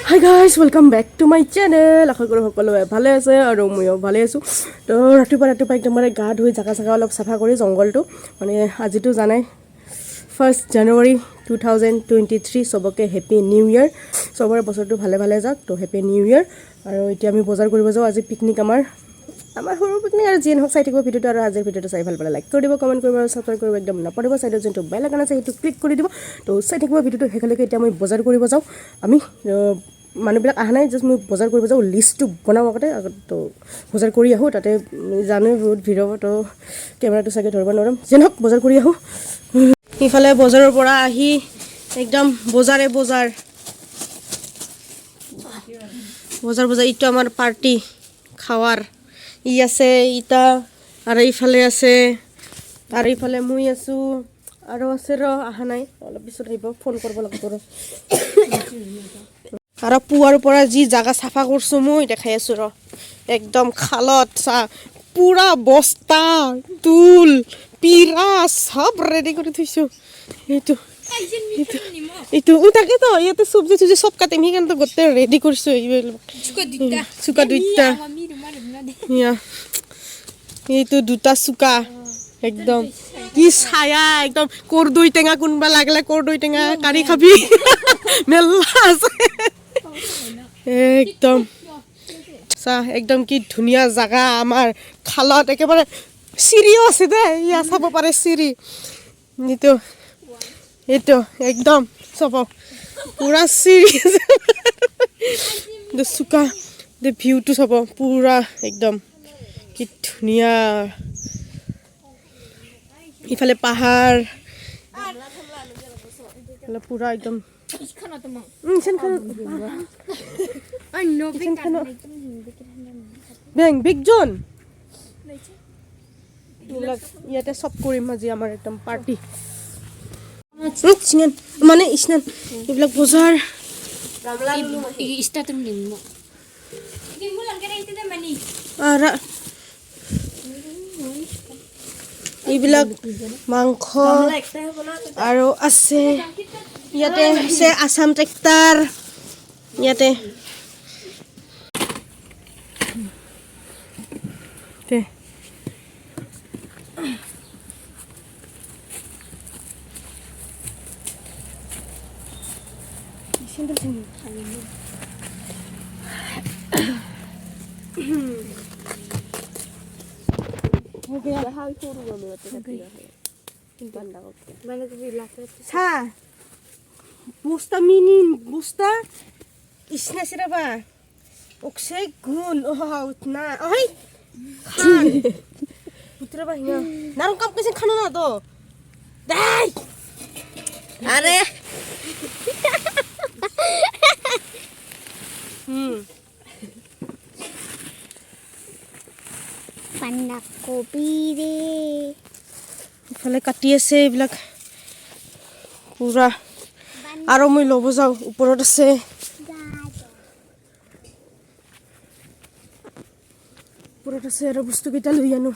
Hi guys, welcome back to my channel. আশা কৰোঁ সকলোৱে ভালে আছে আৰু মইও ভালে আছো। তো ৰাতিপুৱা একদম মানে গা ধুই জাগা অলপ সাফা কৰি জংগলটো মানে আজিটো জানাই 1st January 2023 সবকে হেপী নিউ ইয়াৰ। সবৰে বছৰটো ভালে ভালে যাওক। তো হেপী নিউ ইয়াৰ। আৰু এতিয়া আমি বজাৰ কৰিব যাওঁ। আজি পিকনিক আমাৰ সৰু পিকনিক আৰু জিন হক চাই থাকিব ভিডিওটো আৰু আজিৰ ভিডিওটো চাই ভাল পালে লাইক কৰি দিব, কমেন্ট কৰিব আৰু সাবস্ক্ৰাইব কৰিব একদম নাপাহৰিব। সাইডত যোনটো বেল আইকন আছে সেইটো ক্লিক কৰি দিব। তো চাই থাকিব ভিডিওটো শেষলৈকে। এতিয়া মই বজাৰ কৰিব যাওঁ। আমি মানুহবিলাক অহা নাই, জাষ্ট মই বজাৰ কৰিব যাওঁ, লিষ্টটো বনাওঁ আগতে। তো বজাৰ কৰি আহোঁ, তাতে জানো বহুত ভিৰ হ'ব, তো কেমেৰাটো চাগে ধৰিব নোৱাৰিম। যেন হওক বজাৰ কৰি আহোঁ। ইফালে বজাৰৰ পৰা আহি একদম বজাৰ ইটো আমাৰ পাৰ্টি খাৱাৰ ই আছে ইটা আৰু ইফালে আছে আৰু ইফালে মই আছোঁ আৰু আছে অহা নাই, অলপ পিছত আহিব, ফোন কৰিব লাগিব আৰু পুৱাৰ পৰা যি জাগা চাফা কৰিছোঁ মই দেখাই আছোঁ একদম খালত চা পুৰা বস্তা টুল পিৰা চব ৰেডি কৰি থৈছোঁ। এইটো তাকেতো ইয়াতে চব্জি চব কাটিম, সেইকাৰণে গোটেই ৰেডি কৰিছোঁ। চুকা দুইটা এইটো দুটা চুকা একদম কি ছায়া, একদম কৰ্দৈ টেঙা কোনোবা লাগিলে কৰ্দৈ টেঙা কাঢ়ি খাবি মেলা আছে একদম চাহ। একদম কি ধুনীয়া জাগা আমাৰ খালত, একেবাৰে চিৰিও আছে দেই, ইয়া চাব পাৰে চিৰি। এইটো একদম চাব পুৰা চিৰি চুকা ভিউটো চাব পুৰা একদম কি ধুনীয়া। ইফালে পাহাৰ পুৰা একদম বিগজন ইয়াতে চব কৰিম আজি আমাৰ একদম পাৰ্টি মানে স্নান এইবিলাক বজাৰ এইবিলাক মাংস আৰু আছে ইয়াতে আছে আসাম ট্ৰেক্টাৰ ইয়াতে Busta mini busta isna siraba okse gun na oi khan putra ba hiya narong kam kaise khana na to dai are panda kopi de ইফালে কাটি আছে এইবিলাক পুৰা আৰু মই ল'ব যাওঁ। ওপৰত আছে আৰু বস্তুকেইটা লৈ আনো।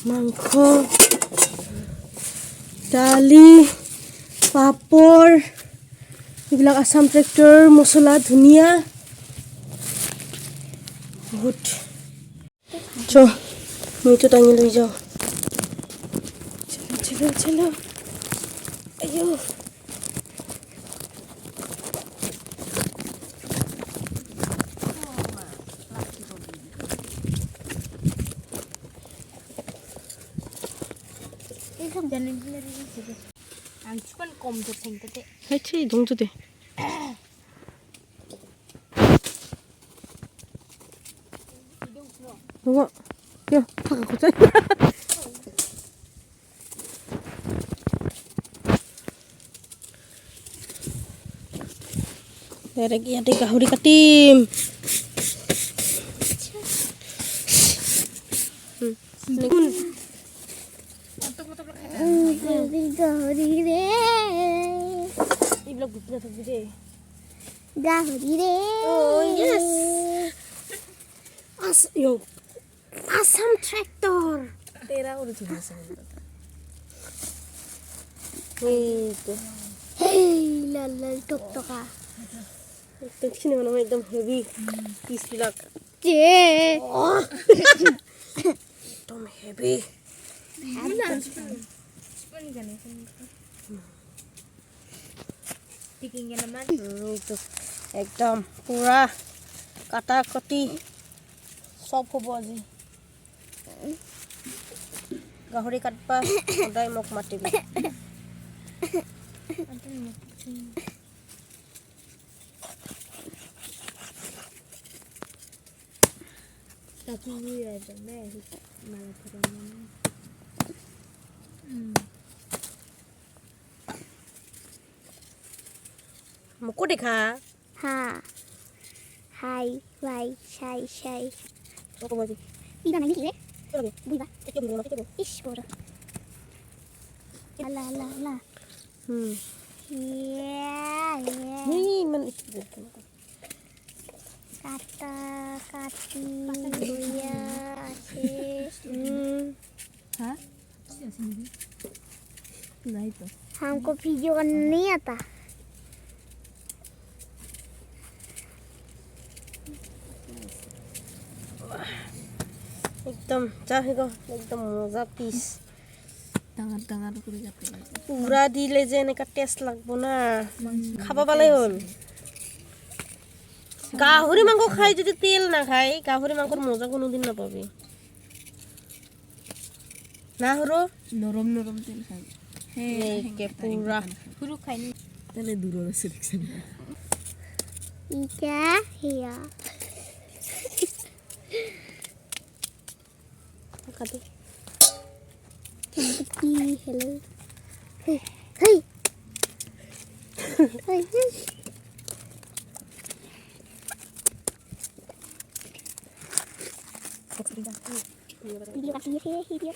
মাংস দালি পাপৰ এইবিলাক আসাম ট্ৰেক্টৰ মছলা ধুনীয়া বহুত মইতো টাঙি লৈ যাওঁ। চলো আয়ো Angchuan kom to thengte hai chi dong to de dong yo phak ko chai ere ki ate gahuri katim gahuri re iblok gupna thak de গাহৰি ৰে yes. Yo, Assam tractor. তেৰা কৰি ধুনিছে এইটো হেই লাল লাল টকটকা একদম খিনি মানে একদম হেভি পিছবিলাক যে একদম হেভি একদম পুৰা কাটা কটি চব হ'ব আজি গাহৰি কাটবা সদায় মোক মাতিবি মোকো দেখা হা হাই বাই চাই চাই মোক ক'ব আজি বিবা নাই নেকি ৰে চলগে বিবা এতিয়া দিব মাতি দিব ইছ বড় লা লা লা ইমান কাটা কাটি বইয়া আছে নাই তো हमको वीडियो करना नहीं आता একদম যা হেগ একদম মজা পিস ডাঙৰ ডাঙৰ কৰি কাটি পুৰা দিলে যে এনেকা টেষ্ট লাগব না খাব পালে হ'ল গাহৰি মাংস খাই যদি তেল নাখায় গাহৰি মাংসৰ মজা কোনোদিন নাপাবি না হৰো নৰম নৰম তেল খাই একে পুৰা সৰু খাই তেনে দূৰৰ আছে দেখছেন इका हिया কাটি की हेलो हे हे हे वीडियो काटिए वीडियो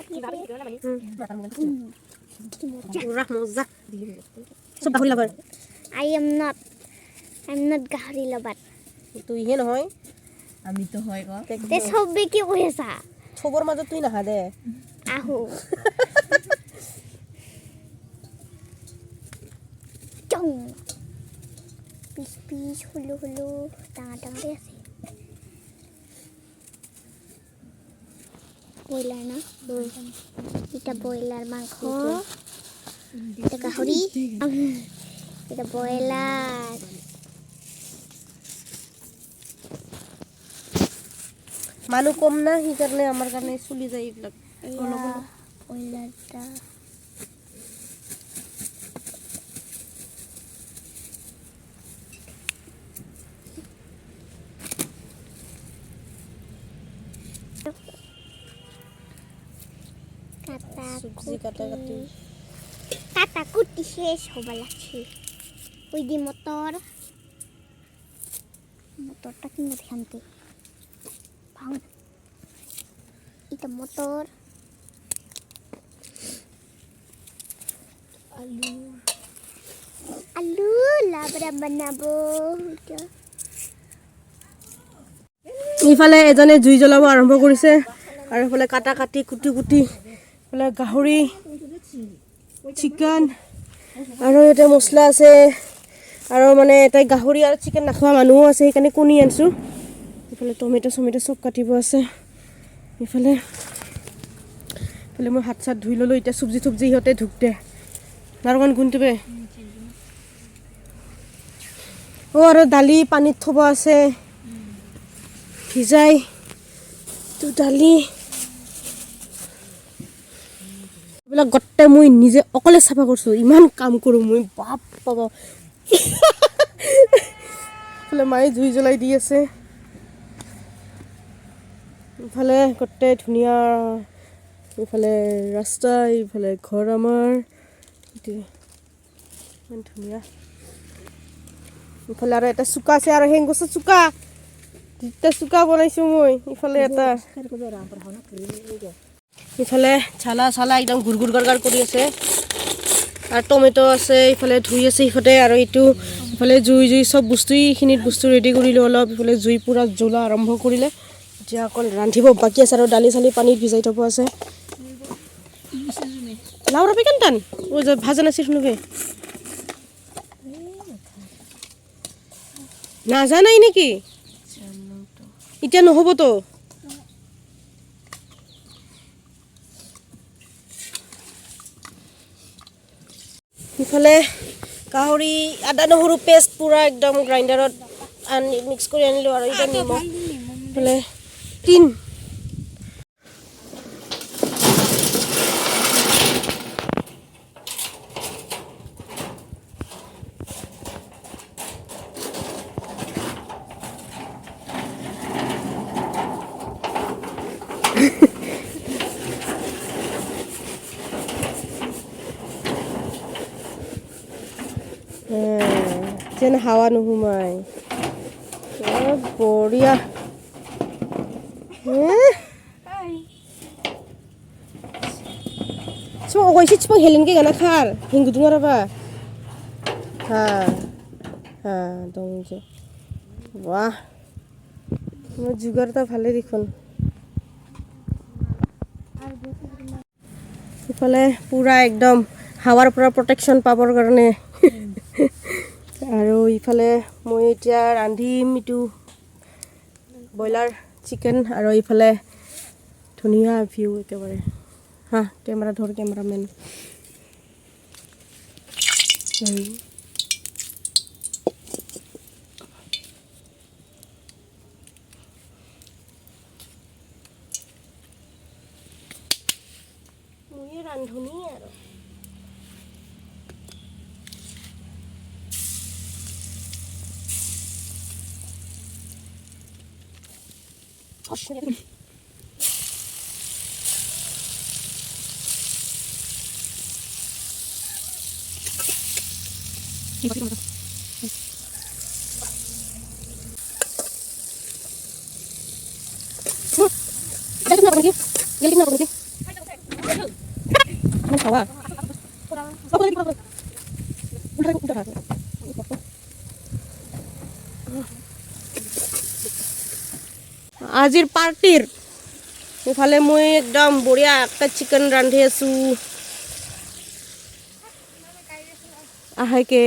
পুৰা মজা চব গাহৰি লাভাৰ आई एम नॉट गाहरी लबार তুইহে নহয় আমি তো হয় ক ते सब की কৈছা চবৰ মাজত তুই নাহা দে আহো চং পিস পিস হুলু হুলু টাঙা টাঙা আছে ব্ৰইলাৰ না এটা ব্ৰইলাৰ মাংস এটা গাহৰি এটা ব্ৰইলাৰ মানুহ কম না সেইকাৰণে আমাৰ কাৰণে চলি যায় এইবিলাক ব্ৰইলাৰটা চব্জি কাটা কাটি কাটা কুটি শেষ হব লাগছে ওই দি মোটরটা কিনে দেখানতে ভাঙ এটা মোটর আলু লাবড়া বানাবো এইফালে এজনে জুই জ্বলাব আৰম্ভ কৰিছে আৰু এইফালে কাটা কাটি কুটি কুটি এইফালে গাহৰি চিকেন আৰু এটা মছলা আছে আৰু মানে এটা গাহৰি আৰু চিকেন নাখোৱা মানুহো আছে সেইকাৰণে কণী আনিছোঁ এইফালে টমেটো চব কাটিব আছে এইফালে মই হাত চাত ধুই ল'লোঁ এতিয়া চব্জি সিহঁতে ঢুক দে নাৰকান গুণটোবে আৰু দালি পানীত থ'ব আছে ভিজাই তো দালি এইবিলাক গোটেই মই নিজে অকলে চাফা কৰিছোঁ ইমান কাম কৰোঁ মই বাপ পাব এইফালে মায়ে জুই জ্বলাই দি আছে ইফালে গোটেই ধুনীয়া এইফালে ৰাস্তা এইফালে ঘৰ আমাৰ ইমান ধুনীয়া ইফালে আৰু এটা চুকা আছে আৰু হেং গছৰ চুকা দুটা চুকা বনাইছোঁ মই ইফালে এটা ইফালে চালা একদম গুৰ গাৰ কৰি আছে আৰু টমেটো আছে ইফালে ধুই আছে ইফালে আৰু এইটো ইফালে জুই চব বস্তুখিনিত বস্তু ৰেডি কৰিলোঁ অলপ। ইফালে জুই পূৰা জ্বলা আৰম্ভ কৰিলে। এতিয়া অকল ৰান্ধিব বাকী আছে আৰু দালি চালি পানীত ভিজাই থব আছে। লাও ৰাবি কেন টান ভাজা নাছিল শুনবে নাজানাই নেকি? এতিয়া নহ'বতো। ইফালে গাহৰি আদা নহৰু পেষ্ট পূৰা একদম গ্ৰাইণ্ডাৰত আনি মিক্স কৰি আনিলোঁ আৰু এতিয়া নিমখ ইফালে তিন যেন হাৱা নোসোমাই বঢ়িয়া। কৈছে চুপা হেলেনকে গানা খাৰ হিংগুটো নাৰাবা হা হা দং যে বাহ মোৰ যোগাৰটা ভালে দেখোন। ইফালে পূৰা একদম হাৱাৰ পৰা প্ৰটেকশ্যন পাবৰ কাৰণে আৰু ইফালে মই এতিয়া ৰান্ধিম এইটো ব্ৰইলাৰ চিকেন আৰু ইফালে ধুনীয়া ভিউ একেবাৰে হা কেমেৰা ধৰ কেমেৰামেন মই ৰান্ধনি আৰু আজিৰ পাৰ্টিৰ ইফালে মই একদম বঢ়িয়া একটা চিকেন ৰান্ধি আছোঁ আহাকে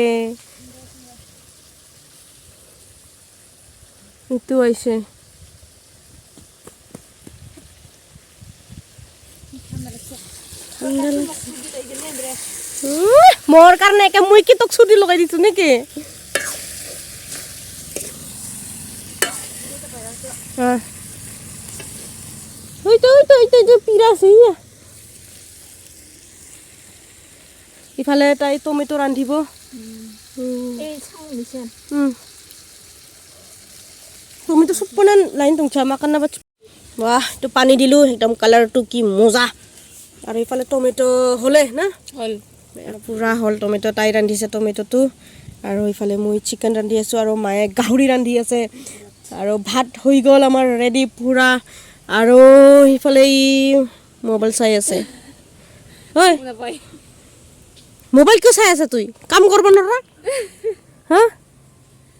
এইটো আহিছে মোৰ কাৰণে একে মই কি তোক চুটি লগাই দিছোঁ নেকি ইফালে তাই টমেটো ৰান্ধিব টমেটো চুপ বনান লাইন তুংছা মাকান না বাহ তো পানী দিলোঁ একদম কালাৰটো কি মজা আৰু ইফালে টমেটো হ'লে না হ'ল পূৰা হ'ল টমেটো তাই ৰান্ধিছে টমেটোটো আৰু ইফালে মই চিকেন ৰান্ধি আছোঁ আৰু মায়ে গাহৰি ৰান্ধি আছে আৰু ভাত হৈ গ'ল আমাৰ ৰেডি পূৰা আৰু ইফালে মোবাইল চাই আছে ঐ মোবাইল কিয় চাই আছে তুই কাম কৰিব নোৱাৰা হা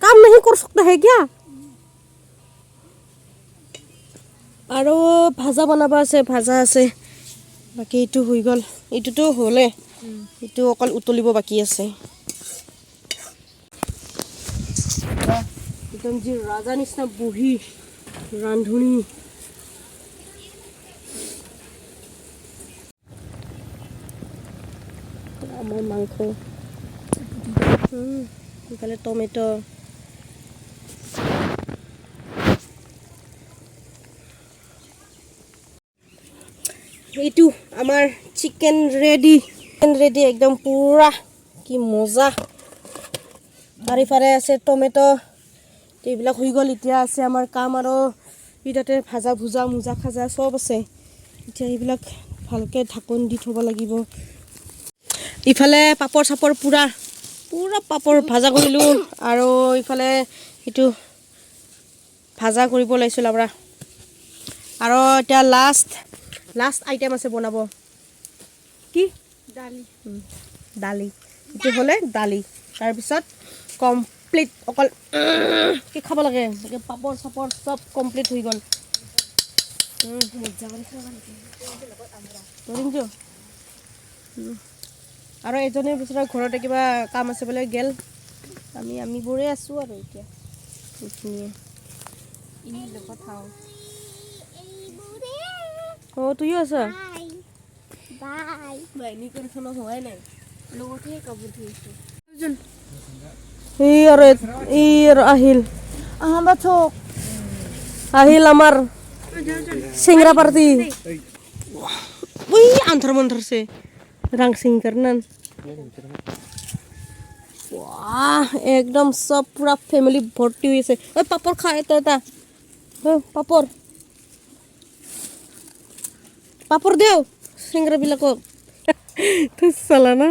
কাম নাহি কৰ सकता है क्या আৰু ভাজা বনাব আছে ভাজা আছে বাকী এইটো হৈ গ'ল এইটোতো হ'লে এইটো অকল উতলিব বাকী আছে একদম যি ৰাজা নিচিনা বহি ৰান্ধনি আমাৰ মাংস ইফালে টমেটো এইটো আমাৰ চিকেন ৰেডি একদম পূৰা কি মজা আৰু ইফালে আছে টমেটো এইবিলাক হৈ গ'ল এতিয়া আছে আমাৰ কাম আৰু তাতে ভাজা ভুজা মোজা খাজা চব আছে এতিয়া এইবিলাক ভালকৈ ঢাকন দি থ'ব লাগিব ইফালে পাপৰ চাপৰ পূৰা পাপৰ ভাজা কৰিলোঁ আৰু ইফালে এইটো ভাজা কৰিব লাগিছিল আপোনাৰ আৰু এতিয়া লাষ্ট আইটেম আছে বনাব কি দালি এইটো হ'লে দালি তাৰপিছত কমপ্লিট অকল কি খাব লাগে পাপৰ চাপৰ চব কমপ্লিট হৈ গ'ল আৰু এজনীৰ পিছত ঘৰতে কিবা কাম আছে বোলে গেল আমিবোৰে আছোঁ আৰু এতিয়া এইখিনিয়ে অঁ তুইও আছা বাই হোৱাই নাই লগতহে কাপোৰ ধুইছোঁ ই আৰু আহিল আহিল আমাৰ सिंगरा पार्टी वही अंदर मंदर से रंग सिंग करना वाह एकदम सब पूरा फैमिली भर्ती हुई से ओए पापड़ खाए तो ता पापड़ पापड़ देओ सिंगरा बिला को तो साला ना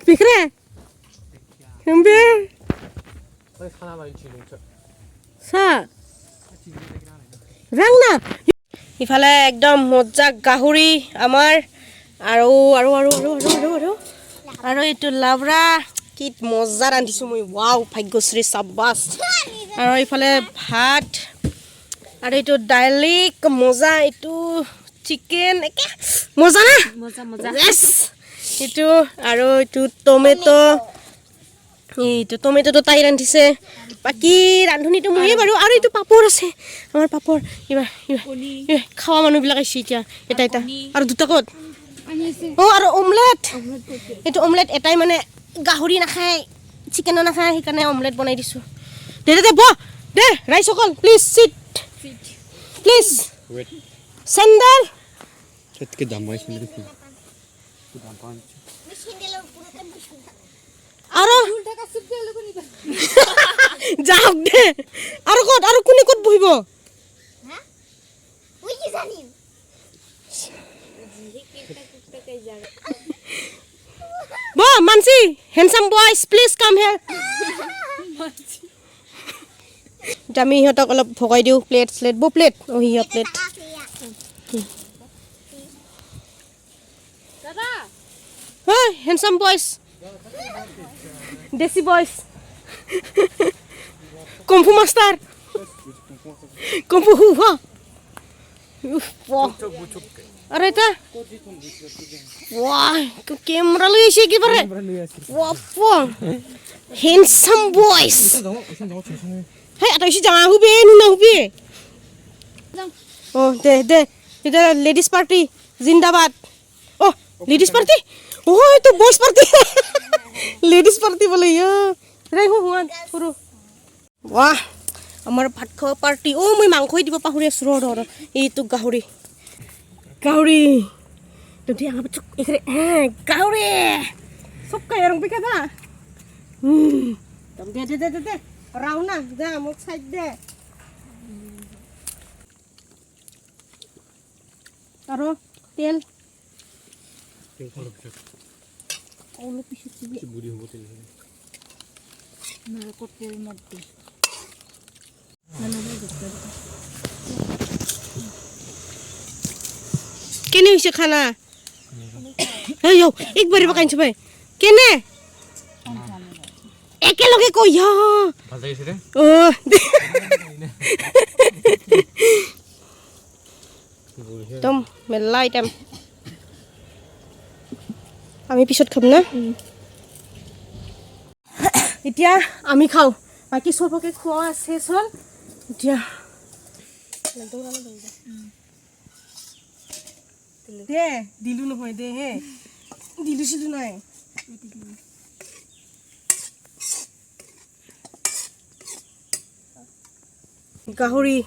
पिकरे हम भी खाना भाई चीज़ सा रंग ना इफाले एकदम मजा गाहुरी आमार आरो आरो आरो आरो आरो आरो आरो इटु लाब्रा कित मजा रांधिसु মই वाव भाग्यश्री साबास आरो इफाले भात आरो इटु दाइली मजा इटु चिकेन एके मजा ना মজা মজা यस इटु आरो इटु टमेटो এইটো টমেটোটো তাই ৰান্ধিছে বাকি ৰান্ধনিটো ময়ে বাৰু আৰু এইটো পাপৰ আছে আমাৰ পাপৰ কিবা খাৱা মানুহবিলাক আহিছে এতিয়া এটা এটা আৰু দুটা ক'ত অঁ আৰু অমলেট এইটো অমলেট এটাই মানে গাহৰি নাখায় চিকেনো নাখায় সেইকাৰণে অমলেট বনাই দিছোঁ দে দে দে ব দে ৰাইচ অকল প্লিজ চিট প্লিজ চেণ্ডেল के दाम भाई सिंदर की दाम पाँच আৰু যাওক দে আৰু ক'ত আৰু কোনে ক'ত বহিব ওই কি জানিম Bo, Mansi, handsome boys, please come here. Jami hiহঁতক অলপ ভগাই দিও প্লেট স্লেট বো প্লেট ও হিয়া প্লেট দাদা hey handsome boys desi boys kung fu master kung fu ha अरे ता वाह कैमरा ले ऐसे की पर वाह वाह handsome boys hey आता इसी जहाँ हुए नुना हुए oh दे इधर लेडीज पार्टी जिंदाबाद oh लेडीज पार्टी oh ये तो बॉयज पार्टी लेडीज पार्टी बोले यार रे हुआ पुरो वाह हमारा भात खावा पार्टी oh मैं मांगखोई दिबा पाहुरी सुरो रो ये तो गाहुरी गाहुरी तो dia ngapa cuk ikre गाहुरी sok kayak orang pikir dah दे राउना जा मुख साइड दे तारो तेल ओलो पिछु चिबी बुरी हो तेल ना को तेल मत दे केने हिसे खाना हे यो एक बारी पकाइन्छ भाइ केने एकेलगे को या ভাল লাগিছে রে ओ एकदम मेल्ला आइटम আমি পিছত খাম না এতিয়া আমি খাও বাকি সবকে খোৱা আছে চল এতিয়া দে দিলু নহয় দে হে দিলু সিলু নাই গাহৰি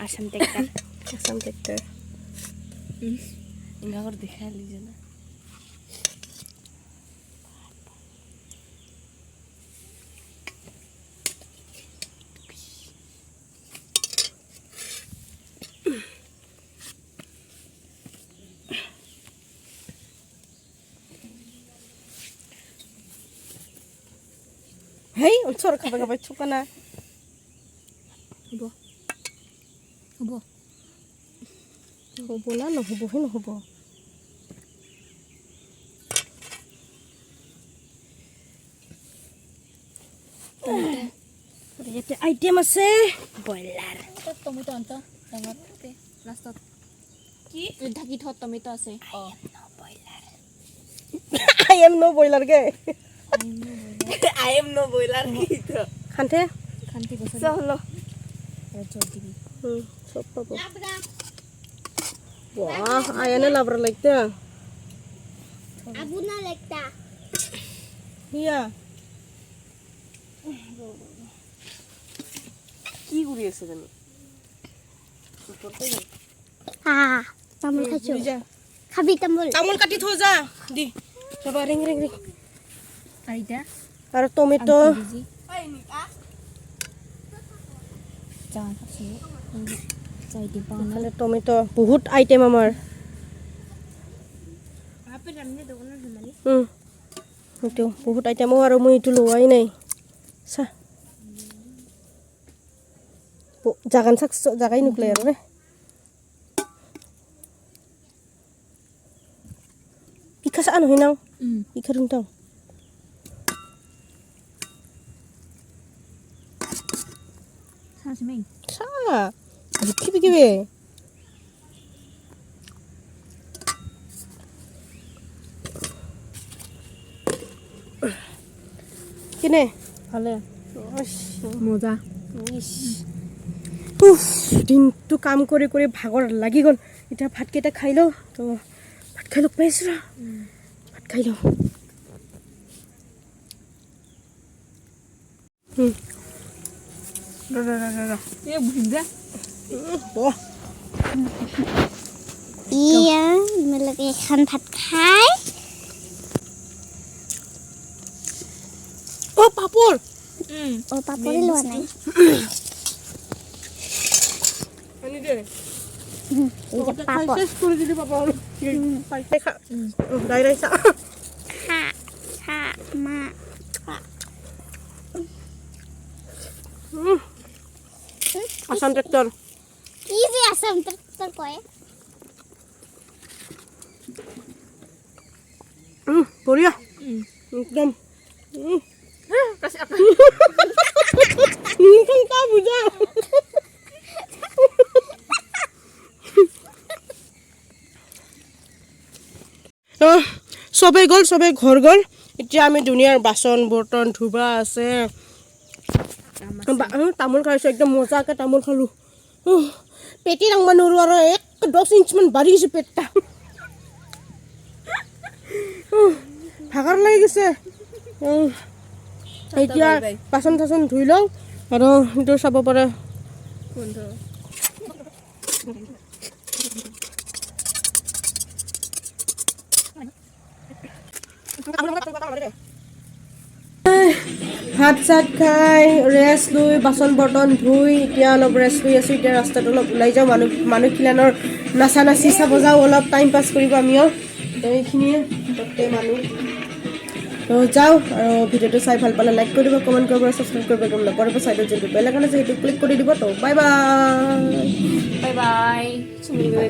आसाम ट्रैक्टर আসাম ট্ৰেক্টৰ इनका कर दिखा लीजिए ना হেই ওচৰ খাবে চুকানা হ'ব হ'ব না নহ'বহে নহ'ব ইয়াতে আইটেম আছে ব্ৰইলাৰ টমেটো আন্ত ডাঙৰতে লাষ্টত কি ঢাকি থ টমেটো আছে I am no boiler গে I am no boiler খান্তে খান্তি বসে চলো জল দিবি সব পাবো বাহ আয়ানে লাবরা লাগতে Abu na lekta. হিয়া কি কৰি আছে জানো Ah, tamul khacho. Khabi tamul. তামোল কাটি থৈ যা দি যাবা ৰিং ৰিং ৰিং আৰ এটা আৰু টমেটো দিজি চা আছে চাই দিব না এফালে টমেটো বহুত আইটেম আমাৰ আপে ৰান্না দেব না ধুমালি এইটো বহুত আইটেমো আৰু মই এইটো লোৱাই নাই চা জাগান চাক জাগাই নুকলে আৰু ৰে পিঠা চা নহয় নাও পিঠা ৰুংটাও সাসমেই চা বিকি বিকিবে কিনে ভালে মজা দিনটো কাম কৰি কৰি ভাগৰ লাগি গ'ল এতিয়া ভাতকেইটা খাই লওঁ তো ভাত খাই লগ পাইছোঁ ৰ ভাত খাই লওঁ এ বুঝা বহ Iya, melek ikan pat khai. অ' পাপৰ Oh, papuri luar nai. আনি দে Ini papor. শেষ কৰি দিলি পাপৰ খা দাই দাই চা Ha, ha, ma. Assam tractor Ini asam terkoy. বঢ়িয়া একদম বুজা চবেই গ'ল চবেই ঘৰ গ'ল এতিয়া আমি দুনিয়াৰ বাচন বৰ্তন ধুবা আছে তামোল খাইছোঁ একদম মজাকৈ তামোল খালোঁ পেটি দাঙব নোৱাৰোঁ আৰু 10 ইঞ্চিমান বাঢ়ি গৈছে পেটটা ভাগৰ লাগি গৈছে এতিয়া বাচন চাচন ধুই লওঁ আৰু সেইটো চাব পাৰে ভাত চাত খাই ৰেষ্ট লৈ বাচন বৰ্তন ধুই এতিয়া অলপ ৰেষ্ট লৈ আছোঁ এতিয়া ৰাস্তাত অলপ ওলাই যাওঁ মানুহখিলানৰ নাচা নাচি চাব যাওঁ অলপ টাইম পাছ কৰিব আমিও এইখিনিয়ে গোটেই মানুহ তো যাওঁ আৰু ভিডিঅ'টো চাই ভাল পালে লাইক কৰি দিব কমেণ্ট কৰিব ছাবস্ক্ৰাইব কৰিব গম নাপাব চাইডত যোনটো বেল আইকন আছে সেইটো ক্লিক কৰি দিব তো বাই বাই বাই বাই